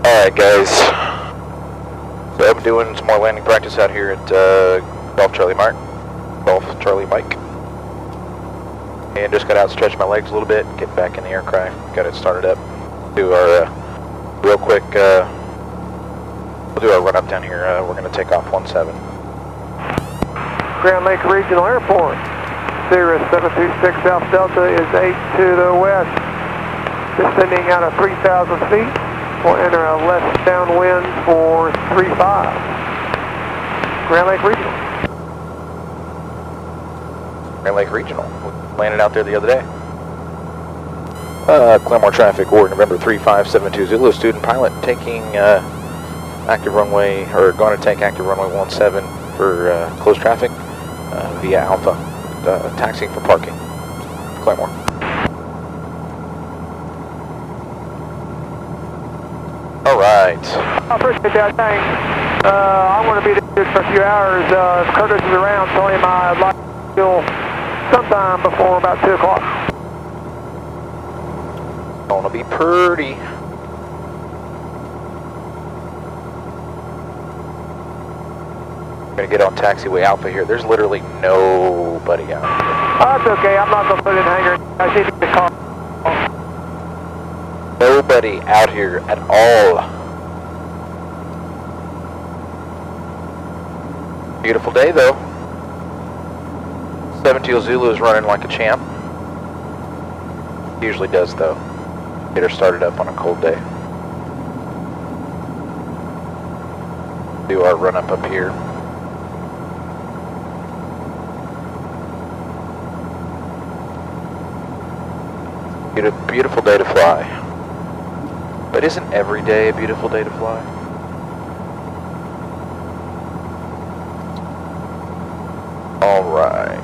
Alright guys, so I'm doing some more landing practice out here at Golf Charlie Mike, and just got out, stretch my legs a little bit, get back in the aircraft, got it started up, do our real quick, we'll do our run up down here. We're going to take off 17. Grand Lake Regional Airport, Sirius 726 South Delta is 8 to the west, descending out of 3,000 feet. We'll enter a left downwind for 35. Grand Lake Regional. Grand Lake Regional. We landed out there the other day. Claremore traffic, Ward November 3572 Zulu, student pilot taking active runway, or going to take active runway 17 for closed traffic via Alpha, taxiing for parking. Claremore. Alright. I appreciate that, thanks. I'm going to be there for a few hours. If Curtis is around, tell him I'd like to sometime before about 2 o'clock. Gonna be pretty. Gonna get on taxiway Alpha here. There's literally nobody out here. That's okay, I'm not going to put it in hangar. I see the car. Nobody out here at all. Beautiful day though. 17 Zulu is running like a champ. Usually does though. Get her started up on a cold day. Do our run up here. Beautiful day to fly. But isn't every day a beautiful day to fly? Alright.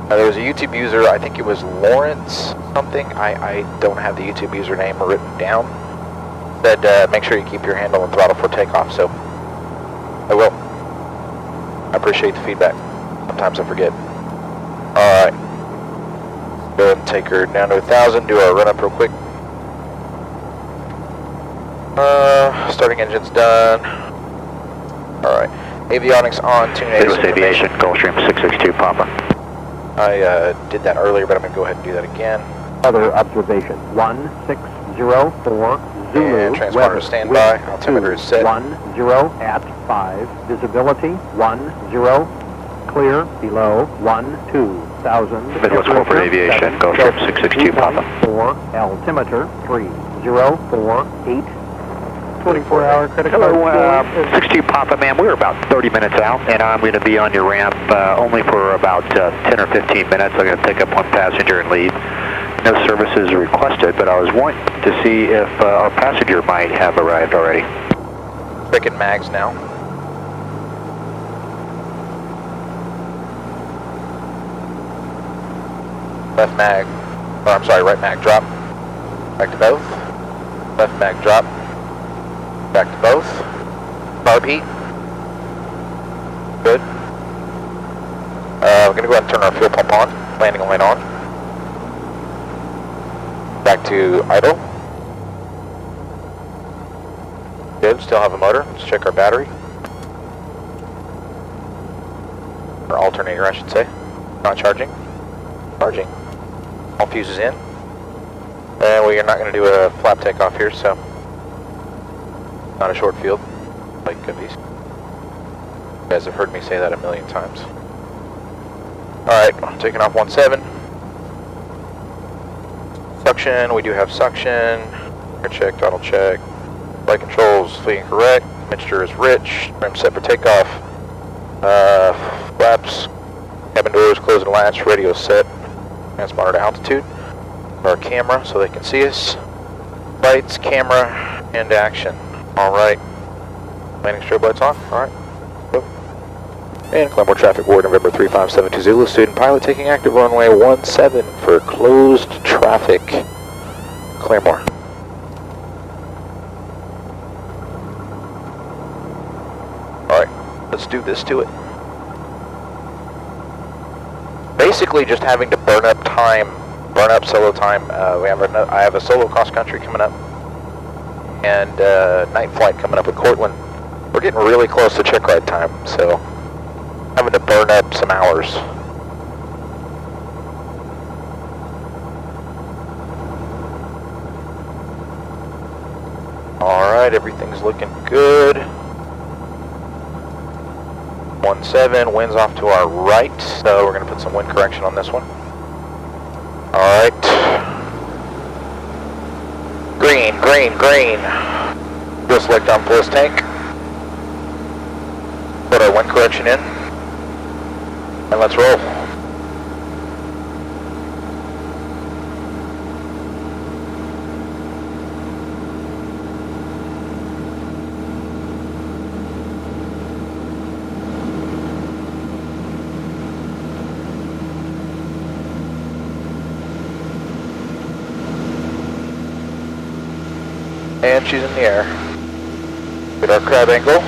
There was a YouTube user, I think it was Lawrence something. I don't have the YouTube username written down. Said make sure you keep your hand on the throttle for takeoff, so I will. I appreciate the feedback. Sometimes I forget. Alright. Go ahead and take her down to 1,000, do our run up real quick. Starting engines done. Alright. Avionics on, tune Midwest Aviation, Gulfstream 662 Papa. I did that earlier, but I'm going to go ahead and do that again. Other observation, 1604 Zulu, and transponder to standby, altimeter is set. 10 at 5, visibility 10, clear below 12,000. Midwest Corporate Aviation, Gulfstream 662 Papa. 4, altimeter 3048. 24-hour credit card. Hello, 62 Papa, ma'am. We're about 30 minutes out, and I'm going to be on your ramp only for about 10 or 15 minutes. I'm going to pick up one passenger and leave. No services requested, but I was wanting to see if our passenger might have arrived already. Checking mags now. Left mag, or I'm sorry, right mag drop. Back to both. Left mag drop. Back to both. Barb heat. Good. We're going to go ahead and turn our fuel pump on. Landing light on. Back to idle. Good, still have a motor. Let's check our battery. Or alternator, I should say. Not charging. Charging. All fuses in. And we are not going to do a flap takeoff here, so not a short field, like Gundy's. You guys have heard me say that a million times. Alright, taking off 17. Suction, we do have suction. Air check, throttle check. Flight controls, fleeting correct. Mixture is rich. Trim set for takeoff. Flaps, cabin doors closed and latched. Radio set. Transponder to altitude. Our camera so they can see us. Lights, camera, and action. Alright. Landing strobe lights on. Alright. Go. And Claremore traffic, Ward November 3572 Zulu, student pilot taking active runway 17 for closed traffic. Claremore. Alright. Let's do this to it. Basically just having to burn up time burn up solo time. I have a solo cross country coming up, and night flight coming up with Cortland. We're getting really close to check ride time, so having to burn up some hours. All right, everything's looking good. 17, wind's off to our right, so we're going to put some wind correction on this one. All right. Green, green, green. Fuel select on fullest tank. Put our wind correction in, and let's roll. And she's in the air. Get our crab angle.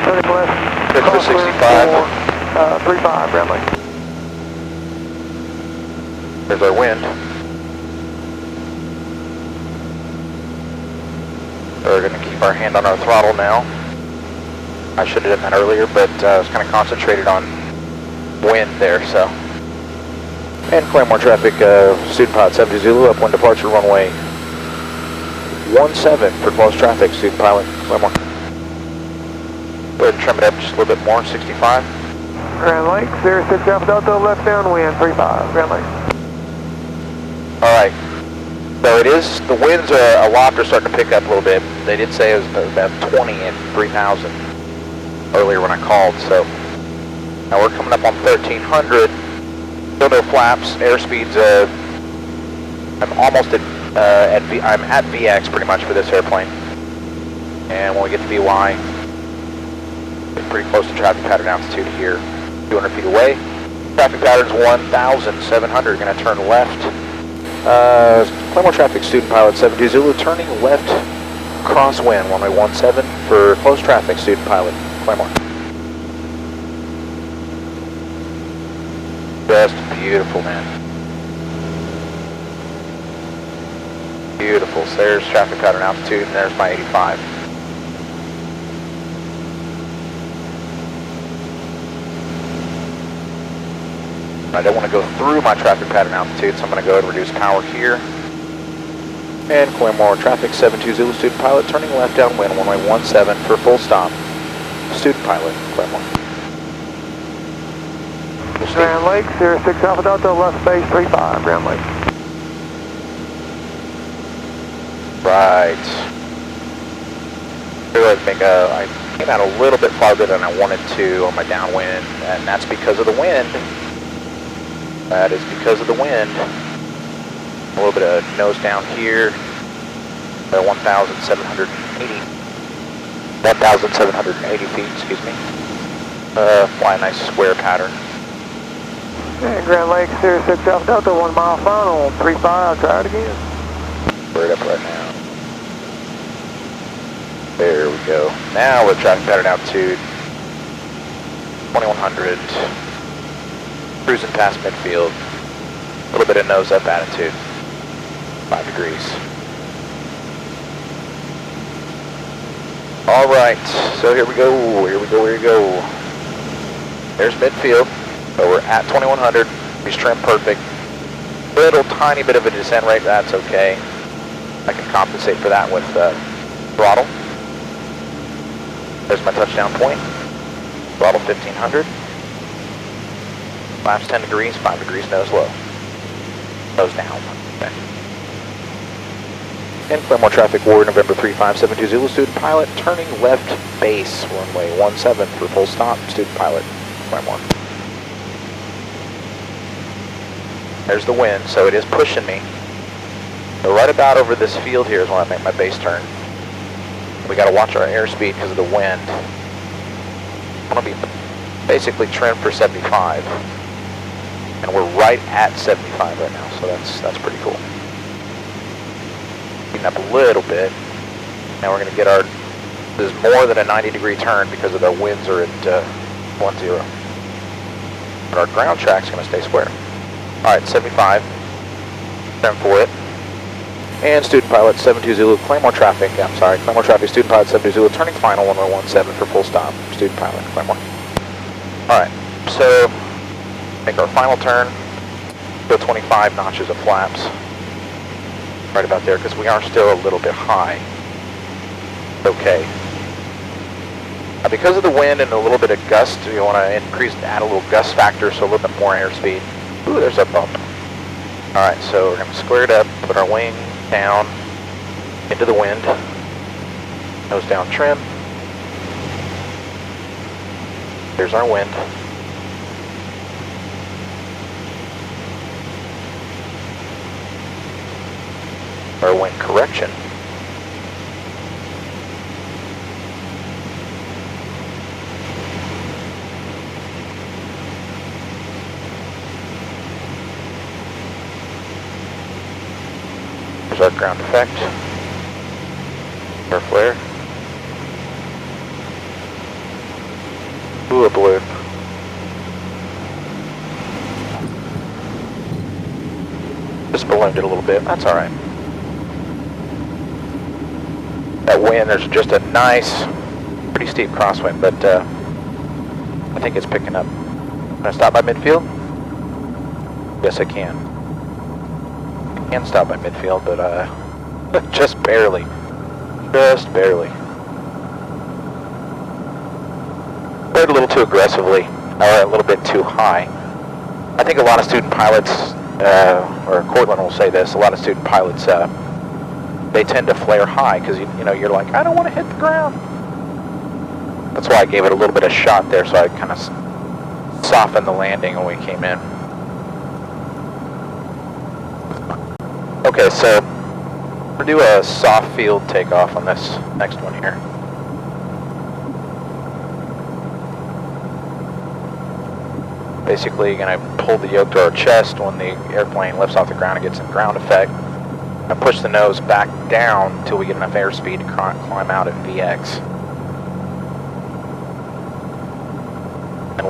Turning left. Pitch to 65. 35, ground link. There's our wind. We're going to keep our hand on our throttle now. I should have done that earlier, but I was kind of concentrated on wind there, so. And Claymore traffic, student pilot 70 Zulu, up 1 departure runway 17 for close traffic, student pilot, Claymore. Go ahead and trim it up just a little bit more, 65. Grand Lake, 06 Alpha Delta, left downwind, 35, Grand Lake. Alright, so it is, the winds are aloft are starting to pick up a little bit. They did say it was about 20 and 3,000 earlier when I called, so now we're coming up on 1300. Still no flaps, airspeed's, I'm almost I'm at VX pretty much for this airplane. And when we get to VY, it's pretty close to traffic pattern altitude here, 200 feet away. Traffic pattern's 1,700, gonna turn left. Claymore traffic, student pilot 72 Zulu, turning left, crosswind, runway 17 for close traffic, student pilot, Claymore. Just beautiful, man. Beautiful. So there's traffic pattern altitude, and there's my 85. I don't want to go through my traffic pattern altitude, so I'm going to go ahead and reduce power here. And Claymore traffic 72 Zulu, student pilot, turning left downwind, runway 17 for full stop. Student pilot, Claymore. Grand Lake, 06 Alpha Delta, left base 35, Grand Lake. Right. I came out a little bit farther than I wanted to on my downwind, and that's because of the wind. That is because of the wind. A little bit of nose down here. 1,780 feet, excuse me. Fly a nice square pattern. And Grand Lake, 06 Alpha Delta, 1 mile final, 35, I'll try it again. We're up right now. There we go. Now we're traffic pattern altitude 2100. Cruising past midfield. A little bit of nose up attitude. 5 degrees. Alright, so here we go, here we go, here we go. There's midfield. So we're at 2100. He's trimmed perfect. Little tiny bit of a descent rate, that's okay. I can compensate for that with throttle. There's my touchdown point. Throttle 1500. Flaps 10 degrees, 5 degrees nose low. Nose down. Okay. And Claymore traffic, Warrior November 3572 Zulu, student pilot, turning left base, runway 17 for full stop, student pilot, Claymore. There's the wind, so it is pushing me. So right about over this field here is when I make my base turn. We got to watch our airspeed because of the wind. I'm going to be basically trimmed for 75. And we're right at 75 right now, so that's pretty cool. Speeding up a little bit. Now we're going to get our, this is more than a 90-degree turn because of the winds are at 10. But our ground track's going to stay square. Alright, 75. turn for it. And student pilot 72 Zulu, Claymore traffic, I'm sorry, Claymore traffic, student pilot 72 Zulu, turning final 1017 for full stop, student pilot, Claymore. Alright, so make our final turn, go 25 notches of flaps, right about there, because we are still a little bit high. Okay. Now because of the wind and a little bit of gust, we want to add a little gust factor, so a little bit more airspeed. Ooh, there's a bump. Alright, so we're going to square it up, put our wing down into the wind, nose down trim. There's our wind. Our wind correction. There's our ground effect. Our flare. Ooh, a balloon. Just ballooned it a little bit. That's alright. That wind, there's just a nice, pretty steep crosswind, but I think it's picking up. Can I stop by midfield? Yes, I can. I can stop by midfield, but just barely. Just barely. Played a little too aggressively, or a little bit too high. I think a lot of student pilots, or Cortland will say this, a lot of student pilots, they tend to flare high because you know you're like, I don't want to hit the ground. That's why I gave it a little bit of shot there, so I kind of softened the landing when we came in. Okay, so we're gonna do a soft field takeoff on this next one here. Basically, you're gonna pull the yoke to our chest when the airplane lifts off the ground and gets in ground effect. And push the nose back down until we get enough airspeed to climb out at VX. And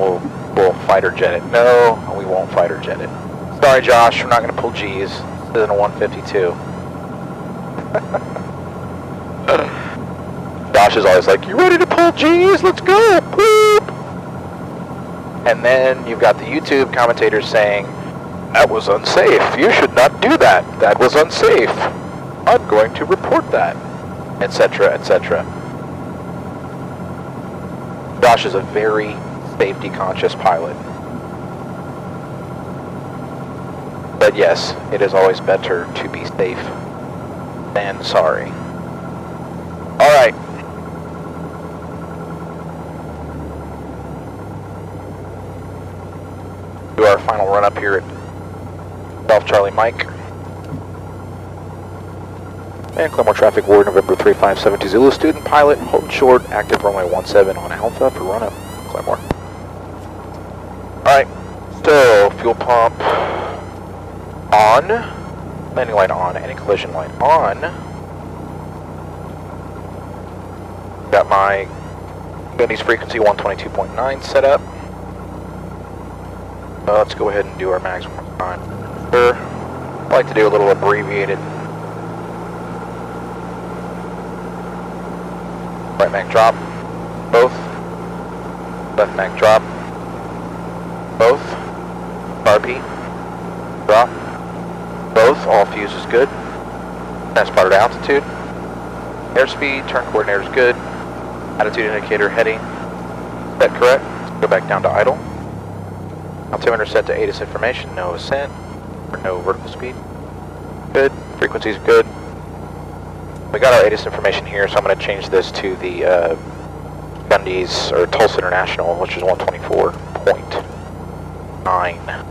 we'll fighter jet it. No, we won't fighter jet it. Sorry, Josh, we're not going to pull G's. This isn't a 152. Josh is always like, you ready to pull G's? Let's go! Boop! And then you've got the YouTube commentators saying, that was unsafe. You should not do that. That was unsafe. I'm going to report that. Etc., etc. Josh is a very safety-conscious pilot. But yes, it is always better to be safe than sorry. Alright. Do our final run up here at Golf Charlie Mike. And Claymore traffic ward November 3572 Zulu, student pilot, hold short, active runway 17 on Alpha for run up, Claymore. Alright, so fuel pump on, landing light on, anti-collision light on. Got my Gundy's frequency 122.9 set up. Let's go ahead and do our mags one more time. I like to do a little abbreviated. Right mag drop, both. Left mag drop, both. RP, drop, both. All fuse is good. Transponder to altitude. Airspeed, turn coordinator is good. Attitude indicator heading set correct. Let's go back down to idle. Altimeter set to ATIS information, no ascent. No vertical speed. Good. Frequency's good. We got our ATIS information here, so I'm going to change this to the Gundy's or Tulsa International, which is 124.9.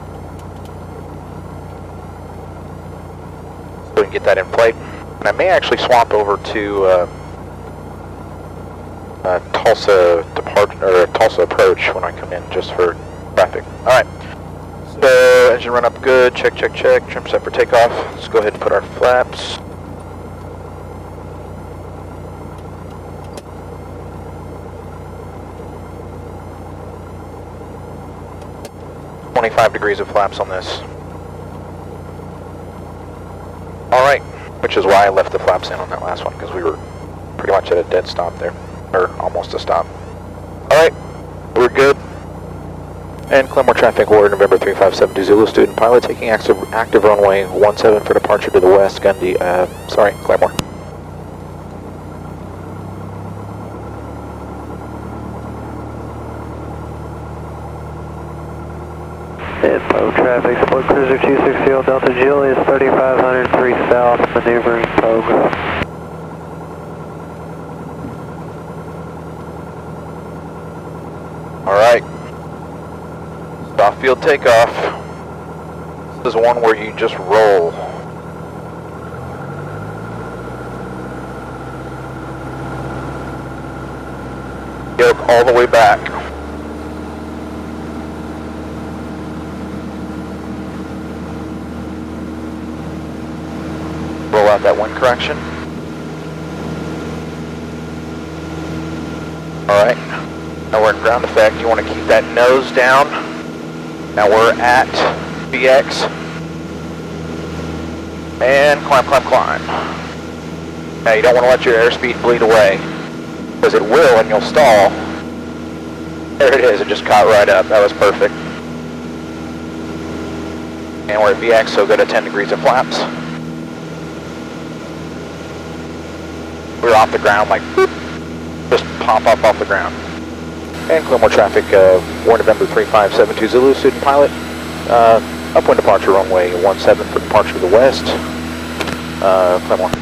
So we can get that in flight. And I may actually swap over to Tulsa depart or Tulsa approach when I come in, just for traffic. All right. So, engine run up good, check, check, check, trim set for takeoff. Let's go ahead and put our flaps. .25 degrees of flaps on this. Alright, which is why I left the flaps in on that last one, because we were pretty much at a dead stop there, or almost a stop. Alright, we're good. And Claremore traffic order November 3572 Zulu, student pilot taking active runway 17 for departure to the west, Gundy, Claremore. Info traffic, support cruiser 260 Delta Julius 3503 south, maneuvering program. Alright. Off field takeoff. This is one where you just roll. Yoke all the way back. Roll out that wind correction. Alright. Now we're in ground effect. You want to keep that nose down. Now we're at VX. And climb, climb, climb. Now you don't want to let your airspeed bleed away, because it will and you'll stall. There it is, it just caught right up. That was perfect. And we're at VX, so good at 10 degrees of flaps. We're off the ground like boop, just pop up off the ground. And Claremore traffic, War November 3572 Zulu, student pilot, upwind departure runway 17 for departure to the west, Claremore.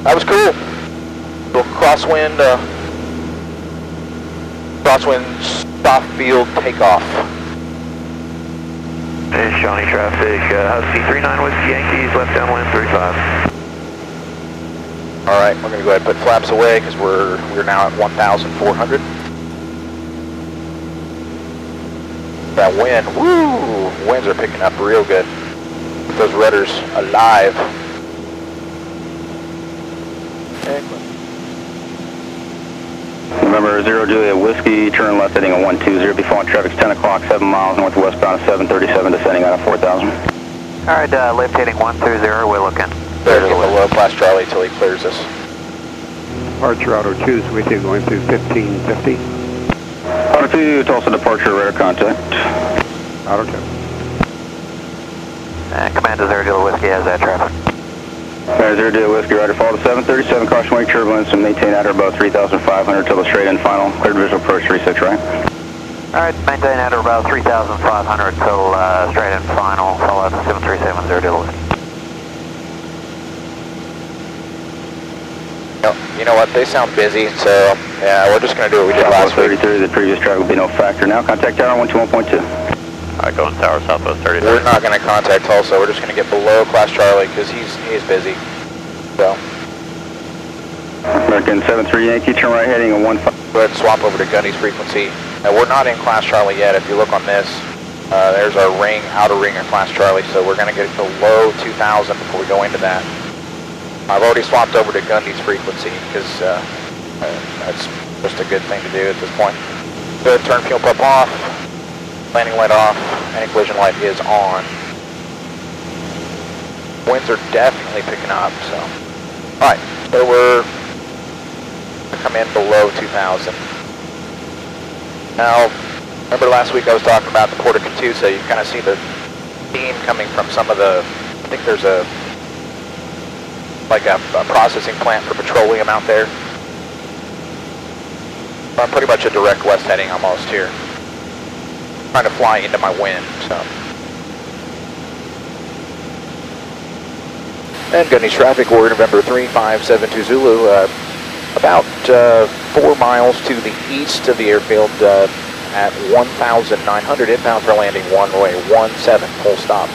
That was cool. Little crosswind soft field takeoff. And Shawnee traffic, Husky 39 Whiskey Yankees, left downwind 35. Alright, we're going to go ahead and put flaps away because we're now at 1,400. That wind, woo! Winds are picking up real good. Get those rudders alive. November 0 Juliet Whiskey, turn left heading on 120, be following traffic's 10 o'clock, 7 miles northwestbound, 737, descending out of 4,000. Alright, left heading 120, we're looking. Better get the low class Charlie till he clears us. Departure auto 2 is with you going through 1550. Auto 2, Tulsa departure, radar contact. Auto 2. Commander 0 Juliet Whiskey has that traffic. Commander 0 Juliet Whiskey, rider follow to 737, caution wing turbulence and maintain at or above 3,500 till the straight in final. Cleared visual approach 36 right. Alright, maintain at or about 3,500 till straight in final, follow up 737 0 Juliet Whiskey. You know what, they sound busy, so yeah, we're just going to do what we did last week. 33, the previous traffic will be no factor. Now contact tower 121.2. Alright, going tower southwest 33. We're not going to contact Tulsa, we're just going to get below class Charlie because he's busy. So. American 73 Yankee, turn right heading on 15. Go ahead and swap over to Gundy's frequency. Now we're not in class Charlie yet. If you look on this, there's our ring, outer ring of class Charlie, so we're going to get below 2,000 before we go into that. I've already swapped over to Gundy's frequency because that's just a good thing to do at this point. Good, turn fuel pump off, landing light off, and collision light is on. Winds are definitely picking up, so. Alright, so we're going to come in below 2,000. Now, remember last week I was talking about the Port of Catoosa, you kind of see the steam coming from some of the, I think there's a processing plant for petroleum out there. I'm pretty much a direct west heading almost here. Trying to fly into my wind, so. And Gundy's traffic order November 3572 Zulu, about 4 miles to the east of the airfield at 1,900, inbound for landing runway 17, full stop.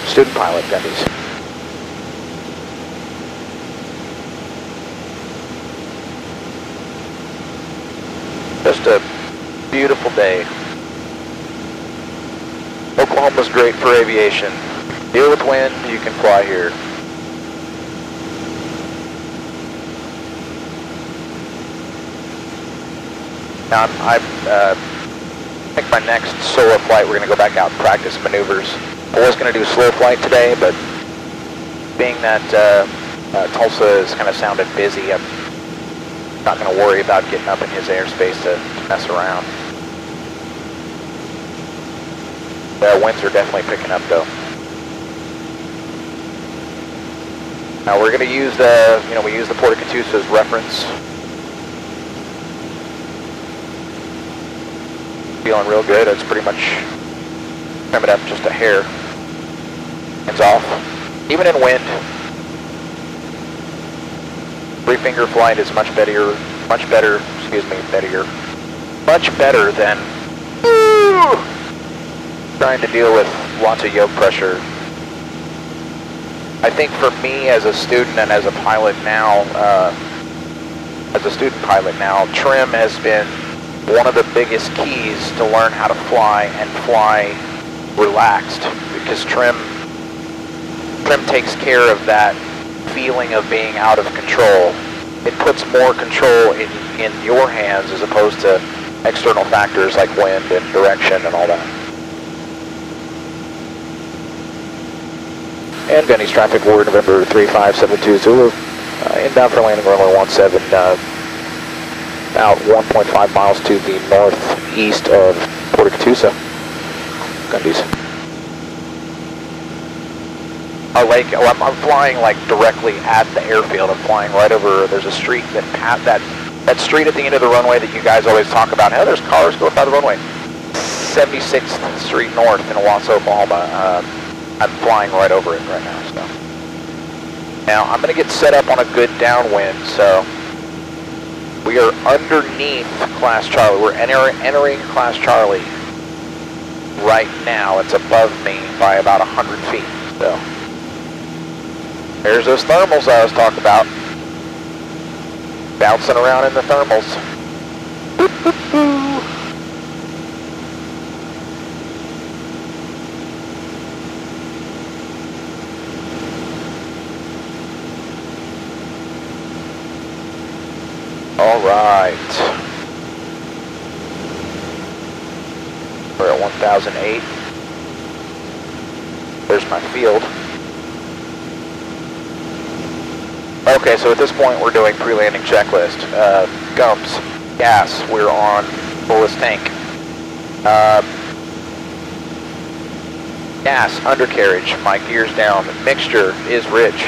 Student pilot, Gundy's. Just a beautiful day. Oklahoma's great for aviation. Deal with wind, you can fly here. Now I think my next solo flight we're going to go back out and practice maneuvers. I was going to do slow flight today, but being that Tulsa is kind of sounded busy, I'm not going to worry about getting up in his airspace to mess around. The winds are definitely picking up though. Now we're going to use the, we use the Port of Catoosa as reference. Feeling real good. It's pretty much trim it up just a hair. Hands off. Even in wind, 3-finger flight is much better than trying to deal with lots of yoke pressure. I think for me as a student and as a pilot now, trim has been one of the biggest keys to learn how to fly and fly relaxed, because trim takes care of that feeling of being out of control. It puts more control in your hands as opposed to external factors like wind and direction and all that. And Gundy's traffic ward November 3572 Zulu, inbound for landing runway 17, about 1.5 miles to the northeast of Port of Catoosa. Gundy's. Our lake, I'm flying like directly at the airfield. I'm flying right over, there's a street that street at the end of the runway that you guys always talk about. Oh, there's cars going by the runway. 76th Street North in Owasso, Oklahoma. I'm flying right over it right now. So now I'm going to get set up on a good downwind. So we are underneath Class Charlie. We're entering Class Charlie right now. It's above me by about 100 feet. So there's those thermals I was talking about. Bouncing around in the thermals. All right. We're at 1008. There's my field. Okay, so at this point we're doing pre-landing checklist. Gums, gas, we're on fullest tank. Gas, undercarriage, my gear's down. Mixture is rich.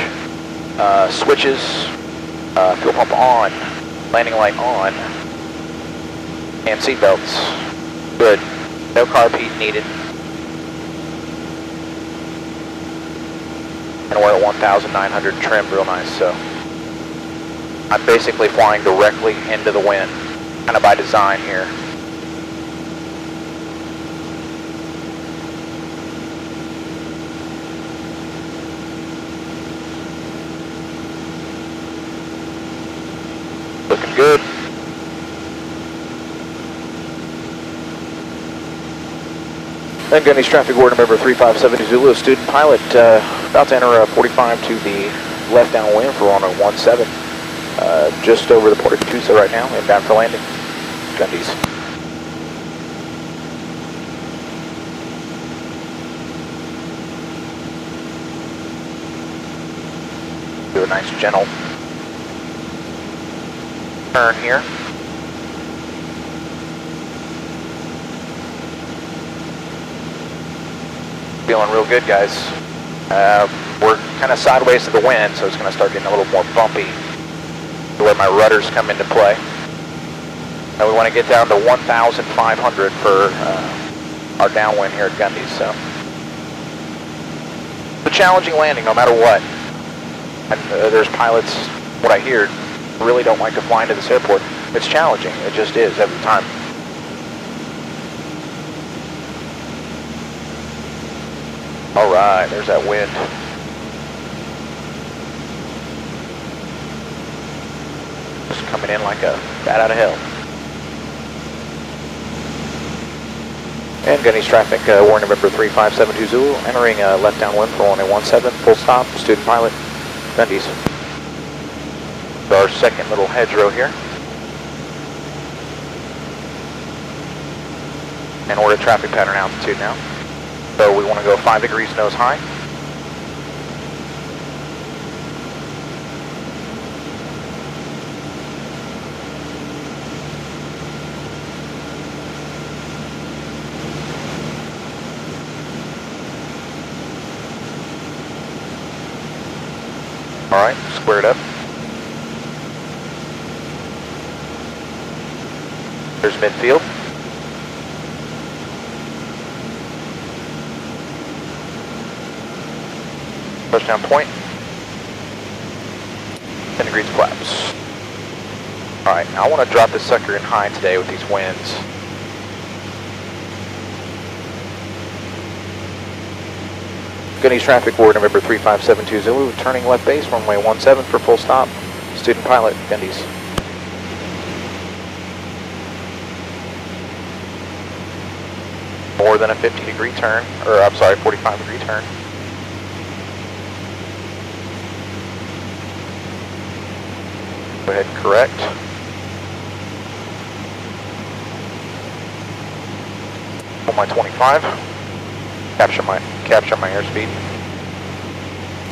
Switches, fuel pump on. Landing light on, and seatbelts. Good. No carb heat needed. And we're at 1,900 trimmed real nice, so I'm basically flying directly into the wind, kind of by design here. Looking good. Then Gundy's traffic ward November 3570 Zulu, student pilot, about to enter 45 to the left downwind for runway 17. Just over the Port of Catoosa right now, inbound for landing. Gundy's. Do a nice gentle turn here. Feeling real good, guys. We're kind of sideways to the wind, so it's going to start getting a little more bumpy where my rudders come into play. And we want to get down to 1,500 for our downwind here at Gundy. So it's a challenging landing no matter what. And there's pilots, what I hear, really don't like to fly into this airport. It's challenging. It just is every time. All right, there's that wind. Just coming in like a bat out of hell. And Gundy's traffic, warning November 3572 Zulu, entering left downwind for runway 17, full stop, student pilot, Gundy's. Our second little hedgerow here. And we're at traffic pattern altitude now. So we want to go 5 degrees nose high. All right, square it up. There's midfield. Touchdown point. 10 degrees flaps. All right, now I want to drop this sucker in high today with these winds. Gundy's traffic board, November 3572 Zulu, turning left base, runway 17 for full stop. Student pilot, Gundy's. More than a 50-degree turn, or I'm sorry, 45-degree turn. Go ahead and correct. On my 25. Capture my airspeed.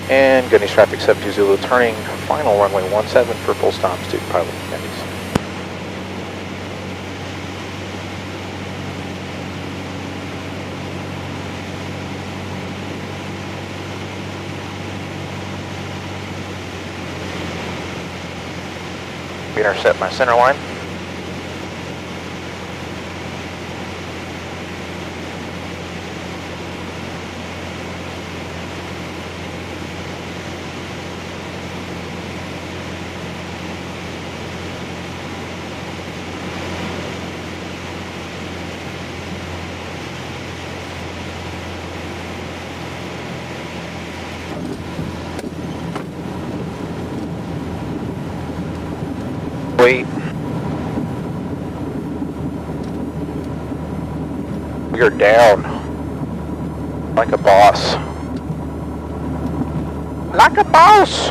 And Gundy's traffic 72 Zulu, turning final runway 17 for full stop. Student pilot, Gundy's. Intercept my center line. Wait. We are down. Like a boss. Like a boss!